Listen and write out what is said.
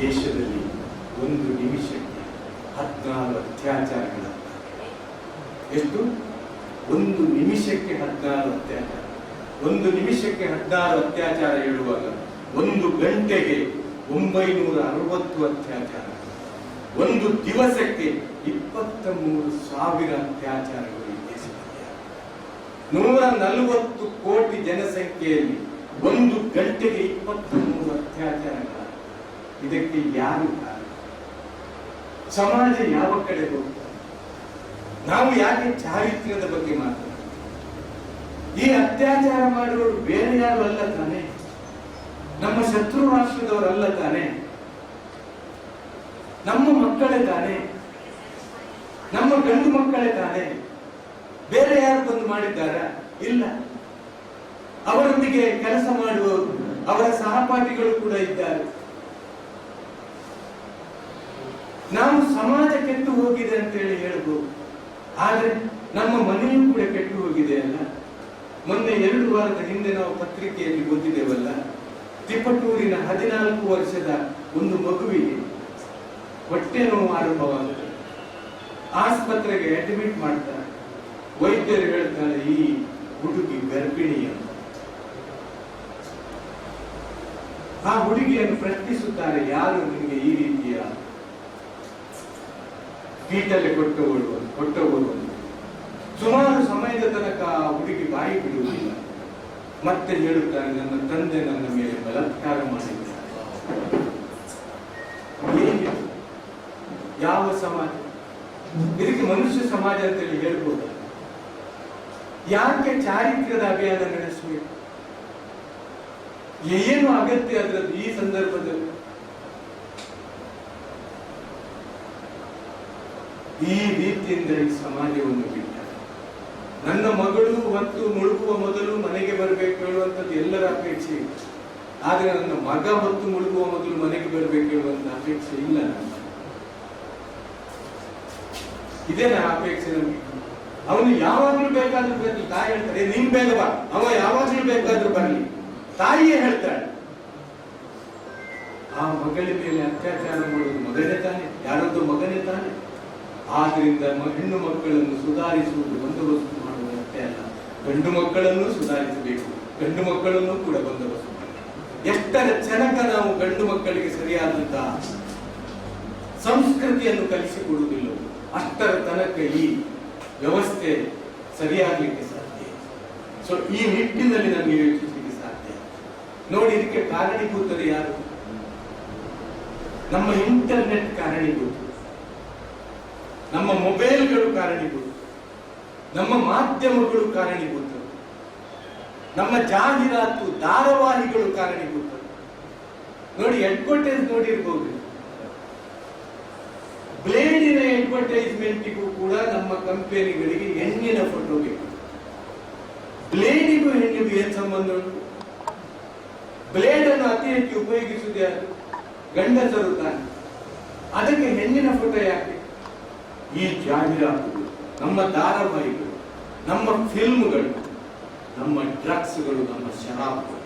ದೇಶದಲ್ಲಿ ಒಂದು ನಿಮಿಷಕ್ಕೆ 14 ಅತ್ಯಾಚಾರಗಳು. ಎಷ್ಟು? ಒಂದು ನಿಮಿಷಕ್ಕೆ 14 ಅತ್ಯಾಚಾರ. ಒಂದು ನಿಮಿಷಕ್ಕೆ 14 ಅತ್ಯಾಚಾರ ಹೇಳುವಾಗ 1 ಗಂಟೆಗೆ 960 ಅತ್ಯಾಚಾರ. ಒಂದು ದಿವಸಕ್ಕೆ 23,000 ಅತ್ಯಾಚಾರಗಳು ಈ ದೇಶದಲ್ಲಿ. 140 ಕೋಟಿ ಜನಸಂಖ್ಯೆಯಲ್ಲಿ 1 ಗಂಟೆಗೆ 23 ಅತ್ಯಾಚಾರಗಳ. ಇದಕ್ಕೆ ಯಾರು ಕಾರಣ? ಸಮಾಜ ಯಾವ ಕಡೆ ಹೋಗ್ತದೆ? ನಾವು ಯಾಕೆ ಚಾರಿತ್ರ್ಯದ ಬಗ್ಗೆ ಮಾತಾಡ್ತೀವಿ? ಈ ಅತ್ಯಾಚಾರ ಮಾಡುವವರು ಬೇರೆ ಯಾರು ಅಲ್ಲ ತಾನೆ, ನಮ್ಮ ಶತ್ರು ರಾಷ್ಟ್ರದವರಲ್ಲ ತಾನೆ, ನಮ್ಮ ಮಕ್ಕಳೇ ತಾನೆ, ನಮ್ಮ ಗಂಡು ಮಕ್ಕಳೇ ತಾನೆ. ಬೇರೆ ಯಾರು ಬಂದು ಮಾಡಿದ್ದಾರಾ? ಇಲ್ಲ. ಅವರೊಂದಿಗೆ ಕೆಲಸ ಮಾಡುವವರು, ಅವರ ಸಹಪಾಠಿಗಳು ಕೂಡ ಇದ್ದಾರೆ. ನಾವು ಸಮಾಜ ಕೆಟ್ಟು ಹೋಗಿದೆ ಅಂತ ಹೇಳ್ಬೋದು, ಆದ್ರೆ ನಮ್ಮ ಮನೆಯೂ ಕೂಡ ಕೆಟ್ಟು ಹೋಗಿದೆ ಅಲ್ಲ. ಮೊನ್ನೆ 2 ವಾರದ ಹಿಂದೆ ನಾವು ಪತ್ರಿಕೆಯಲ್ಲಿ ಓದಿದ್ದೇವಲ್ಲ, ತಿಪಟೂರಿನ 14 ವರ್ಷದ ಒಂದು ಮಗುವಿಗೆ ಹೊಟ್ಟೆ ನೋವು ಆರಂಭವಾಗುತ್ತೆ. ಆಸ್ಪತ್ರೆಗೆ ಅಡ್ಮಿಟ್ ಮಾಡ್ತಾರೆ. ವೈದ್ಯರು ಹೇಳ್ತಾರೆ ಈ ಹುಡುಗಿ ಗರ್ಭಿಣಿ ಅಂತ. ಆ ಹುಡುಗಿಯನ್ನು ಪ್ರಶ್ನಿಸುತ್ತಾರೆ, ಯಾರು ನಿಮಗೆ ಈ ರೀತಿಯ ಕೀಟಲೆ ಕೊಟ್ಟವರು? ಸುಮಾರು ಸಮಯದ ತನಕ ಆ ಹುಡುಗಿ ಬಾಯಿ ಬಿಡುವುದಿಲ್ಲ. ಮತ್ತೆ ಹೇಳುತ್ತಾರೆ, ನನ್ನ ತಂದೆ ನನ್ನ ಮೇಲೆ ಬಲಾತ್ಕಾರ ಮಾಡಿದ್ದಾರೆ. ಯಾವ ಸಮಾಜ ಇದಕ್ಕೆ? ಮನುಷ್ಯ ಸಮಾಜ ಅಂತೇಳಿ ಹೇಳ್ಬೋದು. ಯಾಕೆ ಚಾರಿತ್ರ್ಯದ ಅಭಿಯಾನ ನಡೆಸಬೇಕು? ಏನು ಅಗತ್ಯ ಅದರದ್ದು ಈ ಸಂದರ್ಭದಲ್ಲಿ? ಈ ರೀತಿಯಿಂದ ಈ ಸಮಾಜವನ್ನು ಬಿಟ್ಟ ನನ್ನ ಮಗಳು ಹೊತ್ತು ಮುಳುಗುವ ಮೊದಲು ಮನೆಗೆ ಬರಬೇಕು ಹೇಳುವಂಥದ್ದು ಎಲ್ಲರ ಅಪೇಕ್ಷೆ ಇದೆ. ಆದ್ರೆ ನನ್ನ ಮಗ ಹೊತ್ತು ಮುಳುಗುವ ಮೊದಲು ಮನೆಗೆ ಬರಬೇಕು ಹೇಳುವಂತ ಅಪೇಕ್ಷೆ ಇಲ್ಲ. ಇದೇ ನನ್ನ ಅಪೇಕ್ಷೆ. ನಮಗೆ ಅವನು ಯಾವಾಗ್ಲೂ ಬೇಕಾದ್ರೂ ಬರಲಿ. ತಾಯಿ ಹೇಳ್ತಾರೆ, ನೀನ್ ಬೇಗ ಬಾ. ಅವ ಯಾವಾಗ್ಲೂ ಬೇಕಾದ್ರೂ ಬರಲಿ. ತಾಯಿಯೇ ಹೇಳ್ತಾಳೆ. ಆ ಮಗಳ ಮೇಲೆ ಅತ್ಯಾಚಾರ ಮಾಡುವುದು ಮಗನೇ ತಾನೆ, ಯಾರದ್ದು ಮಗನೇ ತಾನೆ. ಆದ್ರಿಂದ ಹೆಣ್ಣು ಮಕ್ಕಳನ್ನು ಸುಧಾರಿಸುವುದು ಬಂದೋಬಸ್ತು ಮಾಡುವುದಷ್ಟೇ ಅಲ್ಲ, ಗಂಡು ಮಕ್ಕಳನ್ನು ಸುಧಾರಿಸಬೇಕು, ಗಂಡು ಮಕ್ಕಳನ್ನು ಕೂಡ ಬಂದೋಬಸ್ತು ಮಾಡಬೇಕು. ಎಷ್ಟರ ತನಕ ನಾವು ಗಂಡು ಮಕ್ಕಳಿಗೆ ಸರಿಯಾದಂತಹ ಸಂಸ್ಕೃತಿಯನ್ನು ಕಲಿಸಿಕೊಡುವುದಿಲ್ಲ, ಅಷ್ಟರ ತನಕ ಈ ವ್ಯವಸ್ಥೆ ಸರಿಯಾಗಲಿಕ್ಕೆ ಸಾಧ್ಯ. ಸೊ ಈ ನಿಟ್ಟಿನಲ್ಲಿ ನಮಗೆ ಯೋಚಿಸಲಿಕ್ಕೆ ಸಾಧ್ಯ. ನೋಡಿ, ಇದಕ್ಕೆ ಕಾರಣೀಭೂತರು ಯಾರು? ನಮ್ಮ ಇಂಟರ್ನೆಟ್ ಕಾರಣೀಭೂತ, ನಮ್ಮ ಮೊಬೈಲ್ಗಳು ಕಾರಣೀಭೂತ, ನಮ್ಮ ಮಾಧ್ಯಮಗಳು ಕಾರಣೀಭೂತ, ನಮ್ಮ ಜಾಹೀರಾತು ಧಾರಾವಾಹಿಗಳು ಕಾರಣೀಭೂತ. ನೋಡಿ, ಅಡ್ವರ್ಟೈಸ್ ನೋಡಿರ್ಬಹುದು. ಬ್ಲೇಡಿನ ಅಡ್ವರ್ಟೈಸ್ಮೆಂಟ್ಗೂ ಕೂಡ ನಮ್ಮ ಕಂಪನಿಗಳಿಗೆ ಹೆಣ್ಣಿನ ಫೋಟೋ ಬೇಕು. ಬ್ಲೇಡಿಗೂ ಹೆಣ್ಣಿಗೂ ಏನ್ ಸಂಬಂಧ ಉಂಟು? ಬ್ಲೇಡ್ ಅನ್ನು ಅತಿ ಹೆಚ್ಚು ಉಪಯೋಗಿಸುವುದು ಯಾರು? ಗಂಡಸರು ತಾನೆ. ಅದಕ್ಕೆ ಹೆಣ್ಣಿನ ಫೋಟೋ ಯಾಕೆ? ಈ ಜಾಹೀರಾತುಗಳು, ನಮ್ಮ ಧಾರಾವಾಹಿಗಳು, ನಮ್ಮ ಫಿಲ್ಮ್ಗಳು, ನಮ್ಮ ಡ್ರಗ್ಸ್ಗಳು, ನಮ್ಮ ಶರಾಬುಗಳು